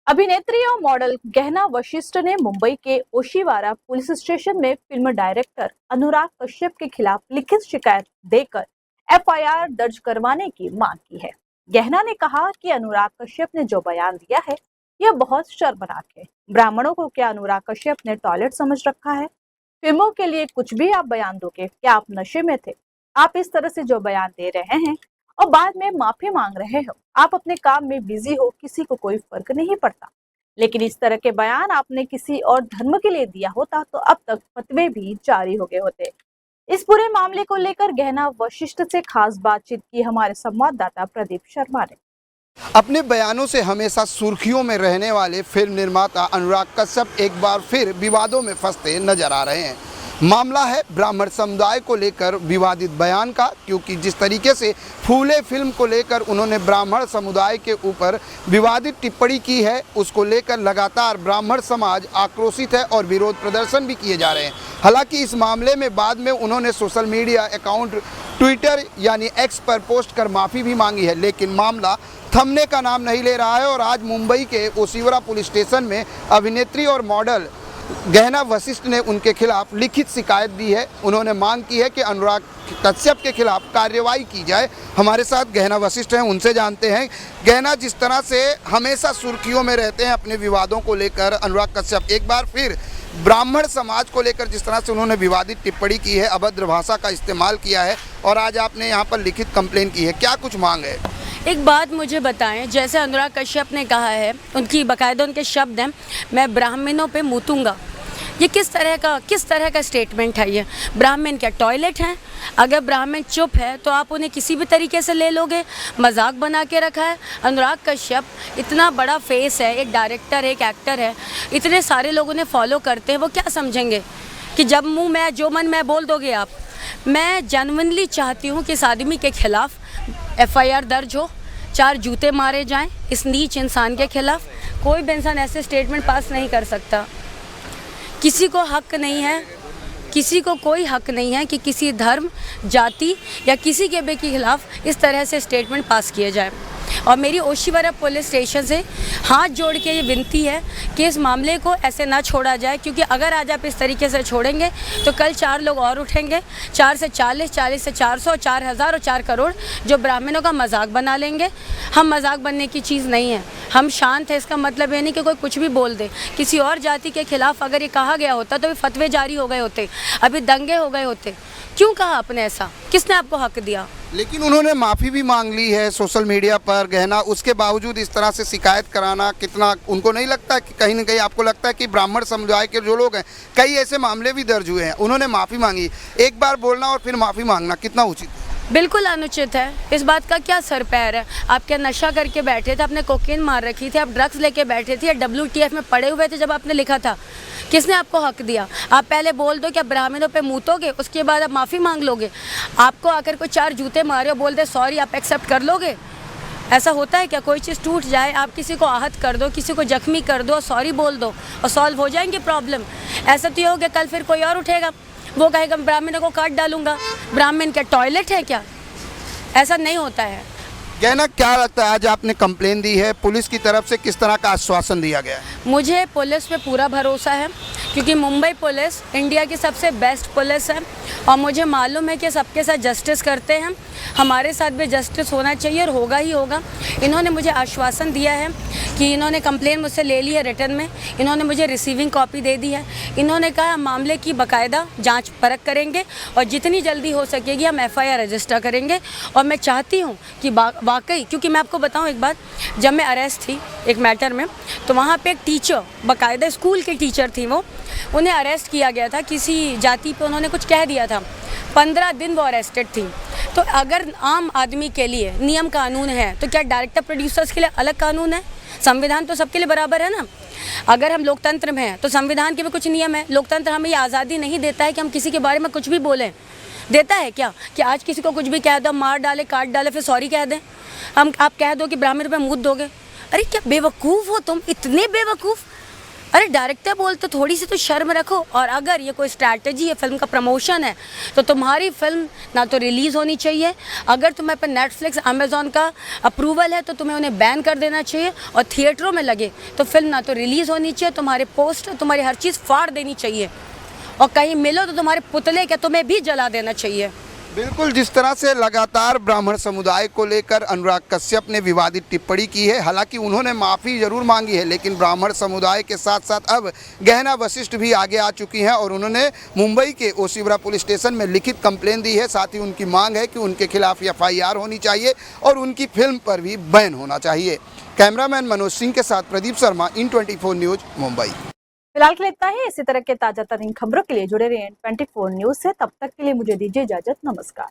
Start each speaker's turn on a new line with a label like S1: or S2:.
S1: अभिनेत्री और मॉडल गहना वशिष्ठ ने मुंबई के ओशिवारा पुलिस स्टेशन में फिल्म डायरेक्टर अनुराग कश्यप के खिलाफ लिखित शिकायत देकर एफआईआर दर्ज करवाने की मांग की है। गहना ने कहा कि अनुराग कश्यप ने जो बयान दिया है यह बहुत शर्मनाक है। ब्राह्मणों को क्या अनुराग कश्यप ने टॉयलेट समझ रखा है? फिल्मों के लिए कुछ भी आप बयान दोगे? क्या आप नशे में थे? आप इस तरह से जो बयान दे रहे हैं और बाद में माफी मांग रहे हो। आप अपने काम में बिजी हो, किसी को कोई फर्क नहीं पड़ता। लेकिन इस तरह के बयान आपने किसी और धर्म के लिए दिया होता तो अब तक फतवे भी जारी हो गए होते। इस पूरे मामले को लेकर गहना वशिष्ठ से खास बातचीत की हमारे संवाददाता प्रदीप शर्मा ने।
S2: अपने बयानों से हमेशा सुर्खियों में रहने वाले फिल्म निर्माता अनुराग कश्यप एक बार फिर विवादों में फंसते नजर आ रहे हैं। मामला है ब्राह्मण समुदाय को लेकर विवादित बयान का, क्योंकि जिस तरीके से फूले फिल्म को लेकर उन्होंने ब्राह्मण समुदाय के ऊपर विवादित टिप्पणी की है, उसको लेकर लगातार ब्राह्मण समाज आक्रोशित है और विरोध प्रदर्शन भी किए जा रहे हैं। हालांकि इस मामले में बाद में उन्होंने सोशल मीडिया अकाउंट ट्विटर यानी एक्स पर पोस्ट कर माफ़ी भी मांगी है, लेकिन मामला थमने का नाम नहीं ले रहा है। और आज मुंबई के ओशिवरा पुलिस स्टेशन में अभिनेत्री और मॉडल गहना वशिष्ठ ने उनके खिलाफ लिखित शिकायत दी है। उन्होंने मांग की है कि अनुराग कश्यप के खिलाफ कार्रवाई की जाए। हमारे साथ गहना वशिष्ठ हैं, उनसे जानते हैं। गहना, जिस तरह से हमेशा सुर्खियों में रहते हैं अपने विवादों को लेकर अनुराग कश्यप, एक बार फिर ब्राह्मण समाज को लेकर जिस तरह से उन्होंने विवादित टिप्पणी की है, अभद्र भाषा का इस्तेमाल किया है और आज आपने यहाँ पर लिखित कंप्लेन की है, क्या कुछ मांग है?
S3: एक बात मुझे बताएं, जैसे अनुराग कश्यप ने कहा है, उनकी बाकायदा उनके शब्द हैं, मैं ब्राह्मणों पे मूतूंगा। ये किस तरह का स्टेटमेंट है? ये ब्राह्मण क्या टॉयलेट हैं? अगर ब्राह्मण चुप है तो आप उन्हें किसी भी तरीके से ले लोगे। मजाक बना के रखा है। अनुराग कश्यप इतना बड़ा फेस है, एक डायरेक्टर है, एक एक्टर है, इतने सारे लोग उन्हें फॉलो करते हैं। वो क्या समझेंगे कि जब मुँह में जो मन में बोल दोगे आप? मैं जेन्युइनली चाहती हूँ कि इस आदमी के खिलाफ एफआईआर दर्ज हो, 4 जूते मारे जाएं इस नीच इंसान के खिलाफ। कोई भी इंसान ऐसे स्टेटमेंट पास नहीं कर सकता। किसी को हक नहीं है, किसी को कोई हक नहीं है कि किसी धर्म, जाति या किसी के भी के खिलाफ इस तरह से स्टेटमेंट पास किए जाए। और मेरी ओशिवरा पुलिस स्टेशन से हाथ जोड़ के ये विनती है कि इस मामले को ऐसे ना छोड़ा जाए, क्योंकि अगर आज आप इस तरीके से छोड़ेंगे तो कल 4 लोग और उठेंगे, 4 से 40, 40 से 400, 4000 और 4 करोड़, जो ब्राह्मणों का मजाक बना लेंगे। हम मजाक बनने की चीज़ नहीं है, हम शांत है। इसका मतलब ये नहीं कि कोई कुछ भी बोल दे। किसी और जाति के खिलाफ अगर ये कहा गया होता तो फतवे जारी हो गए होते, अभी दंगे हो गए होते। क्यों कहा आपने ऐसा? किसने आपको हक दिया?
S2: लेकिन उन्होंने माफ़ी भी मांग ली है सोशल मीडिया पर गहना, उसके बावजूद इस तरह से शिकायत कराना कितना उनको नहीं लगता कि कहीं ना कहीं आपको लगता है कि ब्राह्मण समुदाय के जो लोग हैं, कई ऐसे मामले भी दर्ज हुए हैं, उन्होंने माफ़ी मांगी, एक बार बोलना और फिर माफ़ी मांगना कितना उचित है?
S3: बिल्कुल अनुचित है। इस बात का क्या सर पैर है? आप क्या नशा करके बैठे थे? आपने कोकेन मार रखी थी? आप ड्रग्स लेके बैठे थे या WTF में पड़े हुए थे जब आपने लिखा था? किसने आपको हक दिया? आप पहले बोल दो कि आप ब्राह्मणों पे मूतोगे, उसके बाद आप माफ़ी मांग लोगे। आपको आकर कोई 4 जूते मारे और बोल दे सॉरी, आप एक्सेप्ट कर लोगे? ऐसा होता है क्या? कोई चीज़ टूट जाए, आप किसी को आहत कर दो, किसी को जख्मी कर दो, सॉरी बोल दो और सॉल्व हो जाएंगे प्रॉब्लम। ऐसा तो ये हो गया कल फिर कोई और उठेगा, वो कहेगा ब्राह्मणों को काट डालूंगा। ब्राह्मण क्या टॉयलेट है क्या? ऐसा नहीं होता है।
S2: कहना क्या लगता है, आज आपने कंप्लेन दी है, पुलिस की तरफ से किस तरह का आश्वासन दिया गया है?
S3: मुझे पुलिस पे पूरा भरोसा है, क्योंकि मुंबई पुलिस इंडिया की सबसे बेस्ट पुलिस है और मुझे मालूम है कि सबके साथ जस्टिस करते हैं। हमारे साथ भी जस्टिस होना चाहिए और होगा ही होगा। इन्होंने मुझे आश्वासन दिया है कि इन्होंने कंप्लेन मुझसे ले ली है रिटर्न में, इन्होंने मुझे रिसीविंग कॉपी दे दी है। इन्होंने कहा मामले की बाकायदा जांच परख करेंगे और जितनी जल्दी हो सकेगी हम एफआईआर रजिस्टर करेंगे। और मैं चाहती हूँ कि वाकई, क्योंकि मैं आपको बताऊँ एक बात, जब मैं अरेस्ट थी एक मैटर में, तो वहाँ पे एक टीचर, बाकायदा स्कूल के टीचर थी, वो उन्हें अरेस्ट किया गया था किसी जाति पे, उन्होंने कुछ कह दिया था। 15 दिन वो अरेस्टेड थी। तो अगर आम आदमी के लिए नियम कानून है तो क्या डायरेक्टर प्रोड्यूसर्स के लिए अलग कानून है? संविधान तो सबके लिए बराबर है ना। अगर हम लोकतंत्र में हैं तो संविधान के भी कुछ नियम है। लोकतंत्र हमें ये आज़ादी नहीं देता है कि हम किसी के बारे में कुछ भी बोलें। देता है क्या कि आज किसी को कुछ भी कह दो, मार डाले, काट डाले, फिर सॉरी कह दें? आप कह दो कि ब्राह्मण पे मूत दोगे? अरे क्या बेवकूफ़ हो तुम, इतने बेवकूफ़! अरे डायरेक्टर बोलते थोड़ी सी तो शर्म रखो। और अगर ये कोई स्ट्रैटेजी है, फिल्म का प्रमोशन है, तो तुम्हारी फिल्म ना तो रिलीज़ होनी चाहिए। अगर तुम्हें पर नेटफ्लिक्स अमेज़ॉन का अप्रूवल है तो तुम्हें उन्हें बैन कर देना चाहिए। और थिएटरों में लगे तो फिल्म ना तो रिलीज़ होनी चाहिए, तुम्हारे पोस्टर, तुम्हारी हर चीज़ फाड़ देनी चाहिए। और कहीं मिलो तो तुम्हारे पुतले क्या तुम्हें भी जला देना चाहिए।
S2: बिल्कुल, जिस तरह से लगातार ब्राह्मण समुदाय को लेकर अनुराग कश्यप ने विवादित टिप्पणी की है, हालांकि उन्होंने माफ़ी जरूर मांगी है, लेकिन ब्राह्मण समुदाय के साथ साथ अब गहना वशिष्ठ भी आगे आ चुकी हैं और उन्होंने मुंबई के ओशिवरा पुलिस स्टेशन में लिखित कंप्लेन दी है। साथ ही उनकी मांग है कि उनके खिलाफ FIR होनी चाहिए और उनकी फिल्म पर भी बैन होना चाहिए। कैमरामैन मनोज सिंह के साथ प्रदीप शर्मा, IN24 न्यूज़, मुंबई।
S1: फिलहाल के लिए इतना ही। इसी तरह के ताजा तरीन खबरों के लिए जुड़े रहिए 24 न्यूज से। तब तक के लिए मुझे दीजिए इजाजत। नमस्कार।